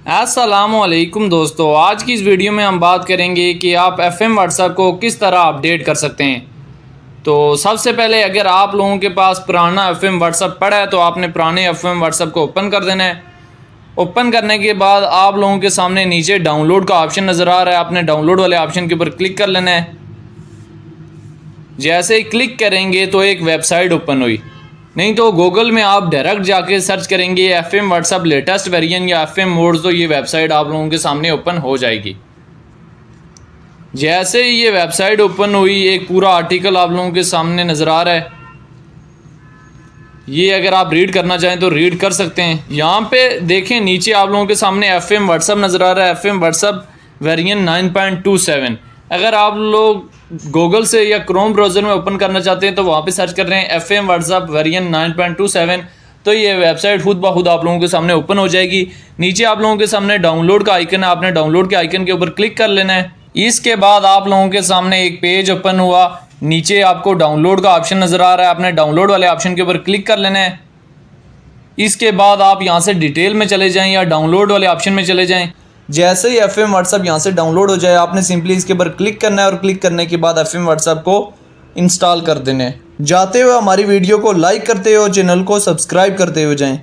अस्सलामुअलैकुम दोस्तों, आज की इस वीडियो में हम बात करेंगे कि आप FM व्हाट्सएप को किस तरह अपडेट कर सकते हैं। तो सबसे पहले अगर आप लोगों के पास पुराना FM व्हाट्सएप पड़ा है तो आपने पुराने FM व्हाट्सएप को ओपन कर देना है। ओपन करने के बाद आप लोगों के सामने नीचे डाउनलोड का ऑप्शन नज़र आ रहा है, आपने डाउनलोड वाले ऑप्शन के ऊपर क्लिक कर लेना है। जैसे ही क्लिक करेंगे तो एक वेबसाइट ओपन हुई, नहीं तो गूगल में आप डायरेक्ट जाके सर्च करेंगे FM व्हाट्सएप लेटेस्ट वेरिएंट या FM मोड्स, तो ये वेबसाइट आप लोगों के सामने ओपन हो जाएगी। जैसे ही ये वेबसाइट ओपन हुई एक पूरा आर्टिकल आप लोगों के सामने नज़र आ रहा है। ये अगर आप रीड करना चाहें तो रीड कर सकते हैं। यहाँ पे देखें नीचे आप लोगों के सामने FM व्हाट्सएप नज़र आ रहा है, FM व्हाट्सएप वेरिएंट 9.27। अगर आप लोग गूगल से या क्रोम ब्राउज़र में ओपन करना चाहते हैं तो वहाँ पे सर्च कर रहे हैं FM व्हाट्सएप वेरिएंट 9.27, तो ये वेबसाइट खुद ब खुद आप लोगों के सामने ओपन हो जाएगी। नीचे आप लोगों के सामने डाउनलोड का आइकन है, आपने डाउनलोड के आइकन के ऊपर क्लिक कर लेना है। इसके बाद आप लोगों के सामने एक पेज ओपन हुआ, नीचे आपको डाउनलोड का ऑप्शन नज़र आ रहा है, आपने डाउनलोड वाले ऑप्शन के ऊपर क्लिक कर लेना है। इसके बाद आप यहाँ से डिटेल में चले जाएँ या डाउनलोड वाले ऑप्शन में चले जाएँ। जैसे ही FM व्हाट्सएप यहाँ से डाउनलोड हो जाए आपने सिंपली इसके ऊपर क्लिक करना है और क्लिक करने के बाद FM व्हाट्सएप को इंस्टॉल कर देना है। जाते हुए हमारी वीडियो को लाइक करते हुए चैनल को सब्सक्राइब करते हुए जाएं।